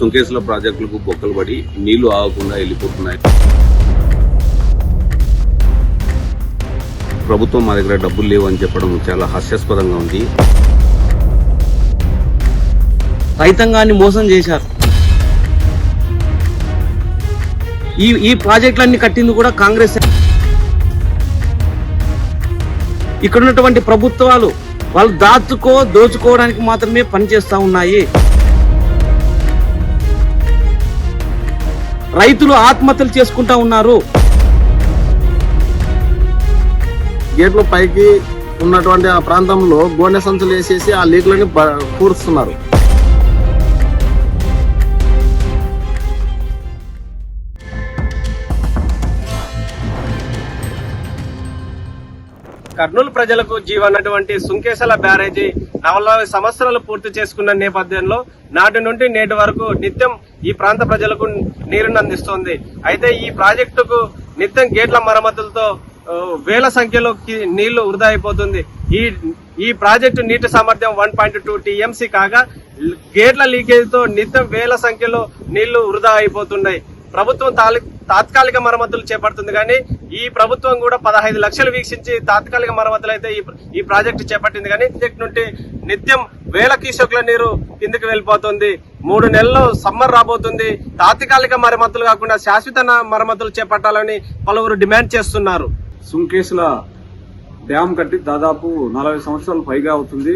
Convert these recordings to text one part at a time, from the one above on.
సుంకేసుల ప్రాజెక్టులకు బొక్కలు పడి నీళ్లు ఆగకుండా వెళ్ళిపోతున్నాయి. ప్రభుత్వం మా దగ్గర డబ్బులు లేవు అని చెప్పడం చాలా హాస్యాస్పదంగా ఉంది. రైతాంగాన్ని మోసం చేశారు. ఈ ప్రాజెక్టులన్నీ కట్టింది కూడా కాంగ్రెస్. ఇక్కడ ఉన్నటువంటి ప్రభుత్వాలు వాళ్ళు దోచుకోవడానికి మాత్రమే పనిచేస్తా ఉన్నాయి. రైతులు ఆత్మహత్యలు చేసుకుంటా ఉన్నారు. గేట్ల పైకి ఉన్నటువంటి ఆ ప్రాంతంలో గోనె సంచులు వేసేసి ఆ లీకులని పూరుస్తున్నారు. కర్నూలు ప్రజలకు జీవనటువంటి సుంకేశల బ్యారేజీ 40 సంవత్సరాలు పూర్తి చేసుకున్న నేపథ్యంలో నాటి నుండి నేటి వరకు నిత్యం ఈ ప్రాంత ప్రజలకు నీరుని అందిస్తోంది. అయితే ఈ ప్రాజెక్టుకు నిత్యం గేట్ల మరమ్మతులతో వేల సంఖ్యలో నీళ్లు వృధా అయిపోతుంది. ఈ ప్రాజెక్టు నీటి సామర్థ్యం 1.2 TMC కాగా గేట్ల లీకేజ్ తో నిత్యం వేల సంఖ్యలో నీళ్లు వృధా అయిపోతున్నాయి. ప్రభుత్వం తాత్కాలిక మరమ్మతులు చేపడుతుంది కానీ ఈ ప్రభుత్వం కూడా 15 లక్షలు వీక్షించి తాత్కాలిక మరమ్మతులు అయితే ఈ ప్రాజెక్టు చేపట్టింది కానీ ప్రాజెక్టు నుండి నిత్యం వేల క్యూసెక్ల నీరు కిందికి వెళ్ళిపోతుంది. 3 నెలల్లో సమ్మర్ రాబోతుంది. తాత్కాలిక మరమ్మతులు కాకుండా శాశ్వత మరమ్మతులు చేపట్టాలని పలువురు డిమాండ్ చేస్తున్నారు. సుంకేసుల డ్యాం కట్టి దాదాపు 40 సంవత్సరాలు పైగా అవుతుంది.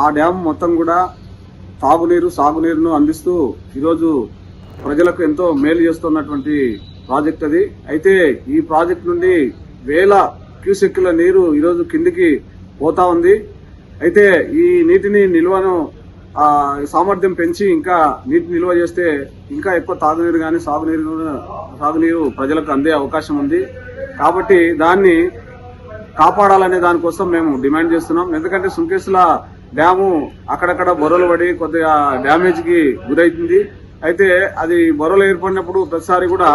ఆ డ్యాం మొత్తం కూడా తాగునీరు సాగునీరును అందిస్తూ ఈరోజు ప్రజలకు ఎంతో మేలు చేస్తున్నటువంటి ప్రాజెక్ట్ అది. అయితే ఈ ప్రాజెక్ట్ నుండి వేల క్యూసెక్కుల నీరు ఈరోజు కిందికి పోతా ఉంది. అయితే ఈ నీటిని నిల్వను సామర్థ్యం పెంచి ఇంకా నీటి నిల్వ చేస్తే ఇంకా ఎక్కువ తాగునీరు కానీ సాగునీరు ప్రజలకు అందే అవకాశం ఉంది. కాబట్టి దాన్ని కాపాడాలనే దానికోసం మేము డిమాండ్ చేస్తున్నాం. ఎందుకంటే సుంకేసుల డ్యాము అక్కడక్కడ బొరలు పడి కొద్దిగా డ్యామేజ్ కి గురైంది. అయితే అది బొరలు ఏర్పడినప్పుడు ప్రతిసారి కూడా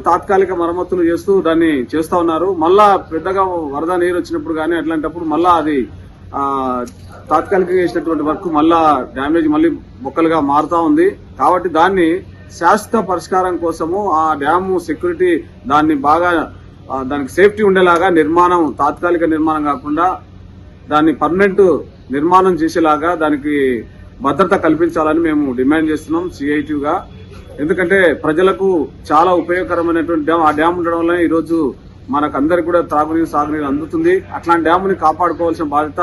తాత్కాలిక మరమ్మతులు చేస్తూ దాన్ని చేస్తా ఉన్నారు. మళ్ళా పెద్దగా వరద నీరు వచ్చినప్పుడు కానీ అట్లాంటప్పుడు మళ్ళా అది తాత్కాలికంగా చేసినటువంటి వర్క్ మళ్ళా డ్యామేజ్ మళ్ళీ బొక్కలుగా మారుతా ఉంది. కాబట్టి దాన్ని శాశ్వత పరిష్కారం కోసము ఆ డ్యాము సెక్యూరిటీ దానికి సేఫ్టీ ఉండేలాగా తాత్కాలిక నిర్మాణం కాకుండా దాన్ని పర్మనెంట్ నిర్మాణం చేసేలాగా దానికి భద్రత కల్పించాలని మేము డిమాండ్ చేస్తున్నాం సిఐటిగా. ఎందుకంటే ప్రజలకు చాలా ఉపయోగకరమైనటువంటి డ్యామ్. ఆ డ్యామ్ ఉండడం వల్ల ఈరోజు మనకందరికి కూడా త్రాగునీరు సాగునీరు అందుతుంది. అట్లాంటి డ్యాముని కాపాడుకోవాల్సిన బాధ్యత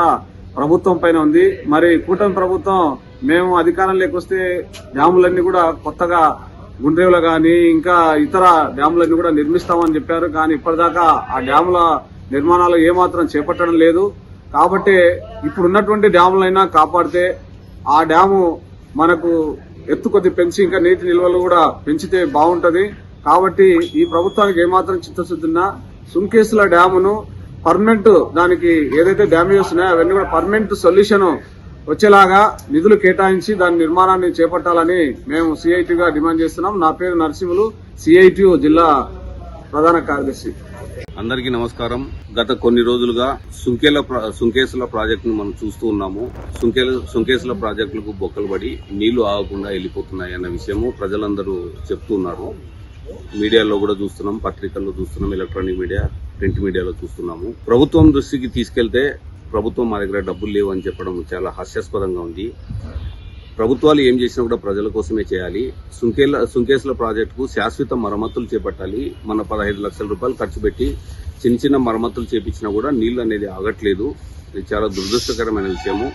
ప్రభుత్వం పైన ఉంది. మరి కూటమి ప్రభుత్వం మేము అధికారంలోకి వస్తే డ్యాములన్నీ కూడా కొత్తగా గుండ్రేవులు గాని ఇంకా ఇతర డ్యాములన్నీ కూడా నిర్మిస్తామని చెప్పారు. కానీ ఇప్పటిదాకా ఆ డ్యాముల నిర్మాణాలు ఏమాత్రం చేపట్టడం లేదు. కాబట్టి ఇప్పుడున్నటువంటి డ్యాములైనా కాపాడితే ఆ డ్యాము మనకు ఎత్తు కొద్ది పెంచి ఇంకా నీటి నిల్వలు కూడా పెంచితే బాగుంటది. కాబట్టి ఈ ప్రభుత్వానికి ఏమాత్రం చిత్తశుద్ధి ఉన్నా సుంకేసుల డ్యామును పర్మనెంట్ దానికి ఏదైతే డ్యామేజెస్ ఉన్నాయో అవన్నీ కూడా పర్మనెంట్ సొల్యూషన్ వచ్చేలాగా నిధులు కేటాయించి దాని నిర్మాణాన్ని చేపట్టాలని మేము సిఐటిగా డిమాండ్ చేస్తున్నాం. నా పేరు నరసింహులు, సిఐటి జిల్లా ప్రధాన కార్యదర్శి. అందరికీ నమస్కారం. గత కొన్ని రోజులుగా సుంకేసుల ప్రాజెక్టును మనం చూస్తూ ఉన్నాము. సుంకేసుల ప్రాజెక్టులకు బొక్కలు పడి నీళ్లు ఆగకుండా వెళ్ళిపోతున్నాయి అన్న విషయము ప్రజలందరూ చెప్తున్నారు. మీడియాలో కూడా చూస్తున్నాం, పత్రికల్లో చూస్తున్నాం, ఎలక్ట్రానిక్ మీడియా, ప్రింట్ మీడియాలో చూస్తున్నాము. ప్రభుత్వం దృష్టికి తీసుకెళ్తే ప్రభుత్వం మా దగ్గర డబ్బులు లేవు అని చెప్పడం చాలా హాస్యాస్పదంగా ఉంది. ప్రభుత్వాలు ఏం చేసినా కూడా ప్రజల కోసమే చేయాలి. సుంకేసుల ప్రాజెక్టుకు శాశ్వత మరమ్మతులు చేపట్టాలి. మన 15 లక్షల రూపాయలు ఖర్చు పెట్టి చిన్న మరమ్మతులు చేపించినా కూడా నీళ్లు అనేది ఆగట్లేదు. ఇది చాలా దురదృష్టకరమైన విషయము.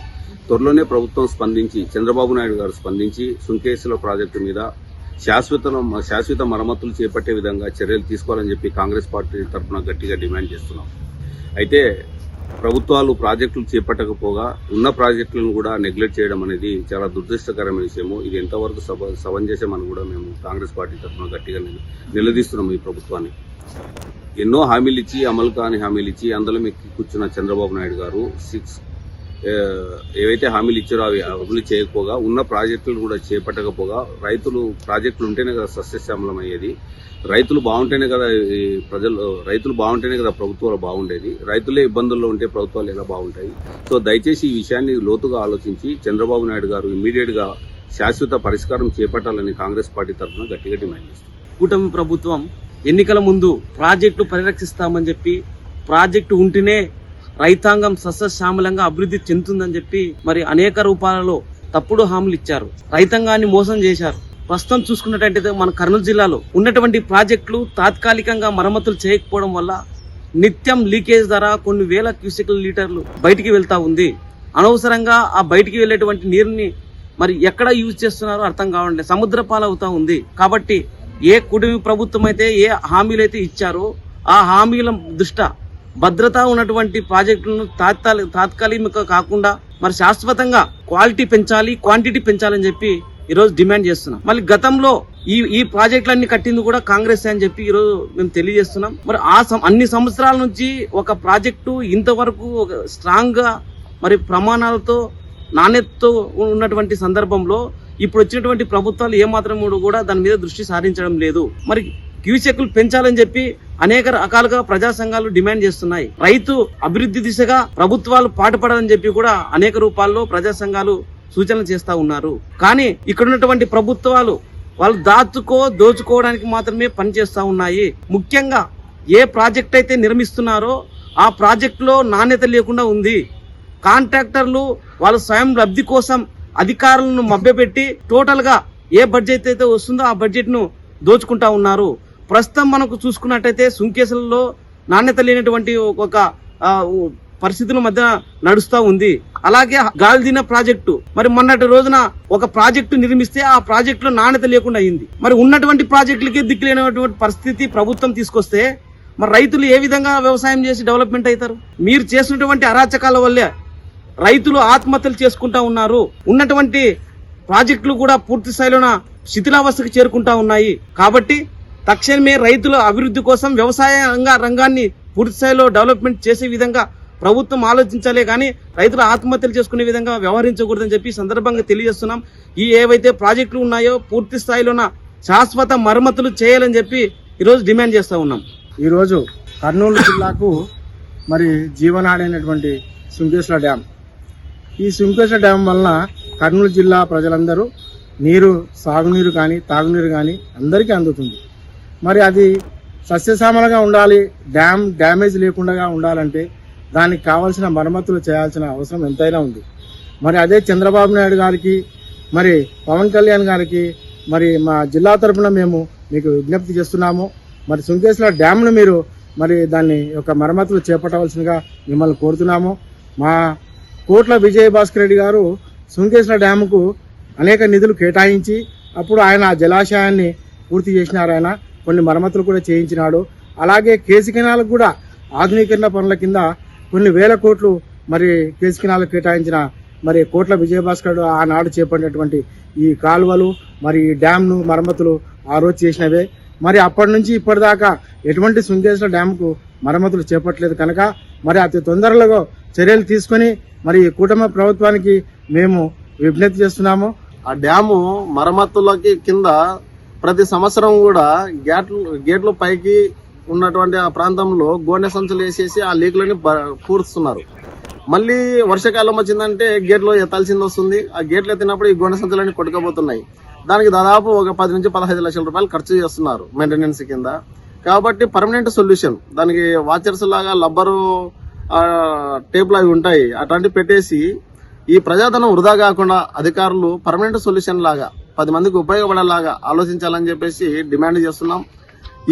త్వరలోనే ప్రభుత్వం స్పందించి, చంద్రబాబు నాయుడు గారు స్పందించి సుంకేసుల ప్రాజెక్టు మీద శాశ్వత మరమ్మతులు చేపట్టే విధంగా చర్యలు తీసుకోవాలని చెప్పి కాంగ్రెస్ పార్టీ తరఫున గట్టిగా డిమాండ్ చేస్తున్నాం. అయితే ప్రభుత్వాలు ప్రాజెక్టులు చేపట్టకపోగా ఉన్న ప్రాజెక్టులను కూడా నెగ్లెక్ట్ చేయడం అనేది చాలా దురదృష్టకరమైన విషయము. ఇది ఎంతవరకు సమంజసమని కూడా మేము కాంగ్రెస్ పార్టీ తరఫున గట్టిగా నిలదీస్తున్నాం. ఈ ప్రభుత్వాన్ని ఎన్నో హామీలు ఇచ్చి అమలు కాని హామీలు ఇచ్చి అందులో మెక్కి కూర్చున్న చంద్రబాబు నాయుడు గారు ఏవైతే హామీలు ఇచ్చారో అవి అమలు చేయకపోగా ఉన్న ప్రాజెక్టులు కూడా చేపట్టకపోగా ప్రాజెక్టులు ఉంటేనే కదా సస్యశ్యామలం అయ్యేది. రైతులు బాగుంటేనే కదా రైతులు బాగుంటేనే కదా ప్రభుత్వాలు బాగుండేది. రైతులే ఇబ్బందుల్లో ఉంటే ప్రభుత్వాలు ఎలా బాగుంటాయి? సో దయచేసి ఈ విషయాన్ని లోతుగా ఆలోచించి చంద్రబాబు నాయుడు గారు ఇమ్మీడియట్ గా శాశ్వత పరిష్కారం చేపట్టాలని కాంగ్రెస్ పార్టీ తరఫున గట్టిగా డిమాండ్ చేస్తుంది. కూటమి ప్రభుత్వం ఎన్నికల ముందు ప్రాజెక్టు పరిరక్షిస్తామని చెప్పి, ప్రాజెక్టు ఉంటేనే రైతాంగం సస్యశ్యామలంగా అభివృద్ధి చెందుతుందని చెప్పి మరి అనేక రూపాలలో తప్పుడు హామీలు ఇచ్చారు. రైతాంగాన్ని మోసం చేశారు. ప్రస్తుతం చూసుకున్నట్టయితే మన కర్నూలు జిల్లాలో ఉన్నటువంటి ప్రాజెక్టులు తాత్కాలికంగా మరమ్మతులు చేయకపోవడం వల్ల నిత్యం లీకేజ్ ద్వారా కొన్ని వేల క్యూసెక్ల లీటర్లు బయటికి వెళ్తా ఉంది. అనవసరంగా ఆ బయటికి వెళ్లేటువంటి నీరుని మరి ఎక్కడ యూజ్ చేస్తున్నారో అర్థం కావట్లేదు. సముద్ర పాలవుతా ఉంది. కాబట్టి ఏ కుటుంబ ప్రభుత్వం అయితే ఏ హామీలు అయితే ఇచ్చారో ఆ హామీల దృష్ట్యా భద్రత ఉన్నటువంటి ప్రాజెక్టులను తాత్కాలిక కాకుండా మరి శాశ్వతంగా క్వాలిటీ పెంచాలి, క్వాంటిటీ పెంచాలని చెప్పి ఈరోజు డిమాండ్ చేస్తున్నాం. మళ్ళీ గతంలో ఈ ప్రాజెక్టులన్నీ కట్టింది కూడా కాంగ్రెస్ అని చెప్పి ఈరోజు మేము తెలియజేస్తున్నాం. మరి అన్ని సంవత్సరాల నుంచి ఒక ప్రాజెక్టు ఇంతవరకు ఒక స్ట్రాంగ్ గా మరి ప్రమాణాలతో నాణ్యతతో ఉన్నటువంటి సందర్భంలో ఇప్పుడు వచ్చినటువంటి ప్రభుత్వాలు ఏమాత్రం కూడా దాని మీద దృష్టి సారించడం లేదు. మరి క్యూసెక్లు పెంచాలని చెప్పి అనేక రకాలుగా ప్రజా సంఘాలు డిమాండ్ చేస్తున్నాయి. రైతు అభివృద్ధి దిశగా ప్రభుత్వాలు పాటుపడాలని చెప్పి కూడా అనేక రూపాల్లో ప్రజా సంఘాలు సూచనలు చేస్తా ఉన్నారు. కానీ ఇక్కడ ఉన్నటువంటి ప్రభుత్వాలు వాళ్ళు దోచుకోవడానికి మాత్రమే పనిచేస్తా ఉన్నాయి. ముఖ్యంగా ఏ ప్రాజెక్ట్ అయితే నిర్మిస్తున్నారో ఆ ప్రాజెక్టులో నాణ్యత లేకుండా ఉంది. కాంట్రాక్టర్లు వాళ్ళ స్వయం లబ్ధి కోసం అధికారులను మభ్యపెట్టి టోటల్ గా ఏ బడ్జెట్ అయితే వస్తుందో ఆ బడ్జెట్ ను దోచుకుంటా ఉన్నారు. ప్రస్తుతం మనకు చూసుకున్నట్టయితే సుంకేసులలో నాణ్యత లేనటువంటి ఒక పరిస్థితుల మధ్య నడుస్తా ఉంది. అలాగే గాల్దిన ప్రాజెక్టు మరి మొన్నటి రోజున ఒక ప్రాజెక్టు నిర్మిస్తే ఆ ప్రాజెక్టులో నాణ్యత లేకుండా అయింది. మరి ఉన్నటువంటి ప్రాజెక్టులకే దిక్కులేనటువంటి పరిస్థితి ప్రభుత్వం తీసుకొస్తే మరి రైతులు ఏ విధంగా వ్యవసాయం చేసి డెవలప్మెంట్ అవుతారు? మీరు చేసినటువంటి అరాచకాల వల్లే రైతులు ఆత్మహత్యలు చేసుకుంటా ఉన్నారు. ఉన్నటువంటి ప్రాజెక్టులు కూడా పూర్తి స్థాయిలోన శిథిలావస్థకు చేరుకుంటా ఉన్నాయి. కాబట్టి తక్షణమే రైతుల అభివృద్ధి కోసం వ్యవసాయ రంగాన్ని పూర్తి స్థాయిలో డెవలప్మెంట్ చేసే విధంగా ప్రభుత్వం ఆలోచించాలే కానీ రైతులు ఆత్మహత్యలు చేసుకునే విధంగా వ్యవహరించకూడదని చెప్పి సందర్భంగా తెలియజేస్తున్నాం. ఏవైతే ప్రాజెక్టులు ఉన్నాయో పూర్తి స్థాయిలోన శాశ్వత మరమ్మతులు చేయాలని చెప్పి ఈరోజు డిమాండ్ చేస్తా ఉన్నాం. ఈరోజు కర్నూలు జిల్లాకు మరి జీవనాడైనటువంటి సుంకేశ్వర డ్యామ్, ఈ సుంకేశ్వర డ్యామ్ వలన కర్నూలు జిల్లా ప్రజలందరూ నీరు, సాగునీరు కానీ తాగునీరు కానీ అందరికీ అందుతుంది. మరి అది సస్యశ్యామలంగా ఉండాలి, డ్యామేజ్ లేకుండా ఉండాలంటే దానికి కావాల్సిన మరమ్మతులు చేయాల్సిన అవసరం ఎంతైనా ఉంది. మరి అదే చంద్రబాబు నాయుడు గారికి, మరి పవన్ కళ్యాణ్ గారికి మరి మా జిల్లా తరఫున మేము మీకు విజ్ఞప్తి చేస్తున్నాము. మరి సుంకేశ్వర డ్యామ్ను మీరు మరి దాన్ని ఒక మరమ్మతులు చేపట్టవలసిందిగా మిమ్మల్ని కోరుతున్నాము. మా కోట్ల విజయభాస్కర్ రెడ్డి గారు సుంకేశ్వర డ్యాముకు అనేక నిధులు కేటాయించి అప్పుడు ఆయన జలాశయాన్ని పూర్తి చేసినారు. ఆయన కొన్ని మరమ్మతులు కూడా చేయించినాడు. అలాగే కేసీ కెనాలకు కూడా ఆధునీకరణ పనుల కింద కొన్ని వేల కోట్లు మరి కేసీ కెనాలకు కేటాయించిన మరి కోట్ల విజయభాస్కర్ ఆనాడు చేపట్టినటువంటి ఈ కాలువలు మరి ఈ డ్యామ్ను మరమ్మతులు ఆ రోజు చేసినవే. మరి అప్పటి నుంచి ఇప్పటిదాకా ఎటువంటి సుంకేశ్వర డ్యామ్కు మరమ్మతులు చేపట్టలేదు కనుక మరి అతి తొందరలో చర్యలు తీసుకుని మరి కూటమి ప్రభుత్వానికి మేము విజ్ఞప్తి చేస్తున్నాము. ఆ డ్యాము మరమ్మతులకి కింద ప్రతి సంవత్సరం కూడా గేట్లు పైకి ఉన్నటువంటి ఆ ప్రాంతంలో గోనె సంచులు వేసేసి ఆ లీకులని పూడుస్తున్నారు. మళ్ళీ వర్షాకాలం వచ్చిందంటే గేట్లో ఎత్తాల్సింది వస్తుంది. ఆ గేట్లు ఎత్తినప్పుడు ఈ గోనె సంచులన్నీ కొట్టుకుపోతున్నాయి. దానికి దాదాపు ఒక 10 నుంచి 15 లక్షల రూపాయలు ఖర్చు చేస్తున్నారు మెయింటెనెన్స్ కింద. కాబట్టి పర్మనెంట్ సొల్యూషన్ దానికి వాచర్స్ లాగా లబ్బరు టేపులు అవి ఉంటాయి, అట్లాంటివి పెట్టేసి ఈ ప్రజాధనం వృధా కాకుండా అధికారులు పర్మనెంట్ సొల్యూషన్ లాగా 10 మందికి ఉపయోగపడేలాగా ఆలోచించాలని చెప్పేసి డిమాండ్ చేస్తున్నాం.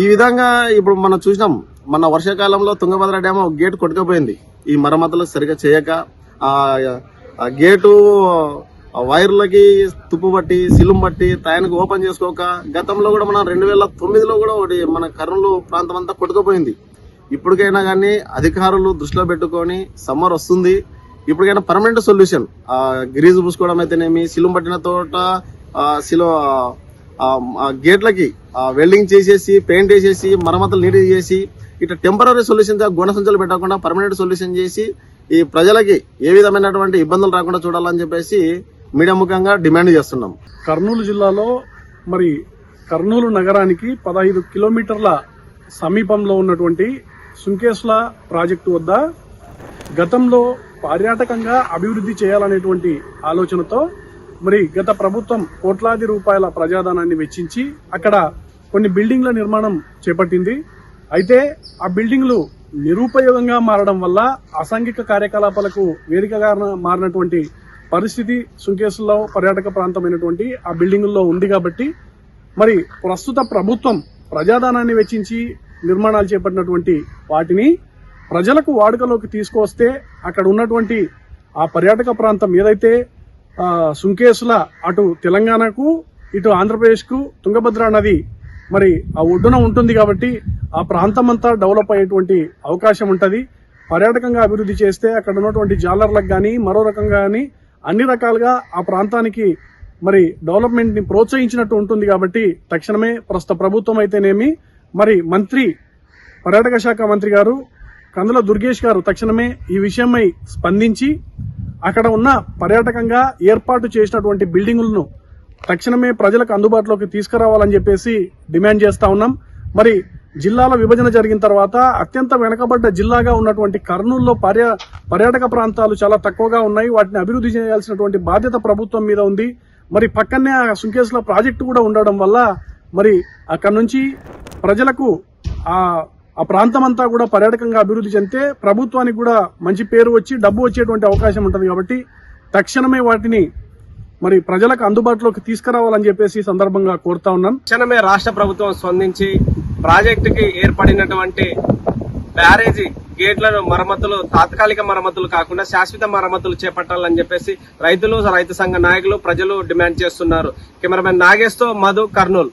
ఈ విధంగా ఇప్పుడు మనం చూసినాం, మన వర్షాకాలంలో తుంగభద్ర డ్యామ్ గేట్ కొట్టుకుపోయింది. ఈ మరమ్మతులు సరిగా చేయక ఆ గేటు వైర్లకి తుప్పు పట్టి సిలుం పట్టి టయానికి ఓపెన్ చేసుకోక గతంలో కూడా మనం 2009లో కూడా ఒకటి మన కర్నూలు ప్రాంతం అంతా కొట్టుకుపోయింది. ఇప్పటికైనా కానీ అధికారులు దృష్టిలో పెట్టుకొని సమ్మర్ వస్తుంది, ఇప్పటికైనా పర్మనెంట్ సొల్యూషన్ గ్రీజు పూసుకోవడం అయితేనేమి, సిలుం పట్టిన తోట గేట్లకి వెల్డింగ్ చేసేసి పెయింట్ వేసేసి మరమ్మతులు నీట్ చేసి ఇట్లా టెంపరీ సొల్యూషన్ గుణ సంచులు పెట్టకుండా పర్మనెంట్ సొల్యూషన్ చేసి ఈ ప్రజలకి ఏ విధమైనటువంటి ఇబ్బందులు రాకుండా చూడాలని చెప్పేసి మీడియా ముఖంగా డిమాండ్ చేస్తున్నాం. కర్నూలు జిల్లాలో మరి కర్నూలు నగరానికి 15 కిలోమీటర్ల సమీపంలో ఉన్నటువంటి సుంకేశ్ల ప్రాజెక్టు వద్ద గతంలో పర్యాటకంగా అభివృద్ధి చేయాలనేటువంటి ఆలోచనతో మరి గత ప్రభుత్వం కోట్లాది రూపాయల ప్రజాధనాన్ని వెచ్చించి అక్కడ కొన్ని బిల్డింగ్ల నిర్మాణం చేపట్టింది. అయితే ఆ బిల్డింగ్లు నిరుపయోగంగా మారడం వల్ల అసాంఘిక కార్యకలాపాలకు వేదికగా మారినటువంటి పరిస్థితి సుంకేశ్లో పర్యాటక ప్రాంతమైనటువంటి ఆ బిల్డింగుల్లో ఉంది. కాబట్టి మరి ప్రస్తుత ప్రభుత్వం ప్రజాధనాన్ని వెచ్చించి నిర్మాణాలు చేపట్టినటువంటి వాటిని ప్రజలకు వాడుకలోకి తీసుకొస్తే అక్కడ ఉన్నటువంటి ఆ పర్యాటక ప్రాంతం ఏదైతే సుంకేసుల అటు తెలంగాణకు ఇటు ఆంధ్రప్రదేశ్కు తుంగభద్ర నది మరి ఆ ఒడ్డున ఉంటుంది. కాబట్టి ఆ ప్రాంతం అంతా డెవలప్ అయ్యేటువంటి అవకాశం ఉంటుంది. పర్యాటకంగా అభివృద్ధి చేస్తే అక్కడ ఉన్నటువంటి జాలర్లకు కానీ మరో రకంగా కానీ అన్ని రకాలుగా ఆ ప్రాంతానికి మరి డెవలప్మెంట్ ని ప్రోత్సహించినట్టు ఉంటుంది. కాబట్టి తక్షణమే ప్రస్తుత ప్రభుత్వం అయితేనేమి మరి పర్యాటక శాఖ మంత్రి గారు కందుల దుర్గేష్ గారు తక్షణమే ఈ విషయమై స్పందించి అక్కడ ఉన్న పర్యాటకంగా ఏర్పాటు చేసినటువంటి బిల్డింగులను తక్షణమే ప్రజలకు అందుబాటులోకి తీసుకురావాలని చెప్పేసి డిమాండ్ చేస్తా ఉన్నాం. మరి జిల్లాల విభజన జరిగిన తర్వాత అత్యంత వెనుకబడ్డ జిల్లాగా ఉన్నటువంటి కర్నూలులో పర్యాటక ప్రాంతాలు చాలా తక్కువగా ఉన్నాయి. వాటిని అభివృద్ధి చేయాల్సినటువంటి బాధ్యత ప్రభుత్వం మీద ఉంది. మరి పక్కనే ఆ సుంకేసుల ప్రాజెక్టు కూడా ఉండడం వల్ల మరి అక్కడ నుంచి ప్రజలకు ఆ ప్రాంతం అంతా కూడా పర్యాటకంగా అభివృద్ధి చెందితే ప్రభుత్వానికి కూడా మంచి పేరు వచ్చి డబ్బు వచ్చేటువంటి అవకాశం ఉంటుంది. కాబట్టి తక్షణమే వాటిని మరి ప్రజలకు అందుబాటులోకి తీసుకురావాలని చెప్పేసి ఈ సందర్భంగా కోరుతా ఉన్నాం. తక్షణమే రాష్ట్ర ప్రభుత్వం స్పందించి ప్రాజెక్టుకి ఏర్పడినటువంటి బ్యారేజీ గేట్లను మరమ్మతులు తాత్కాలిక మరమ్మతులు కాకుండా శాశ్వత మరమ్మతులు చేపట్టాలని చెప్పేసి రైతులు, రైతు సంఘ నాయకులు, ప్రజలు డిమాండ్ చేస్తున్నారు. కెమెరామెన్ నాగేష్తో మధు, కర్నూలు.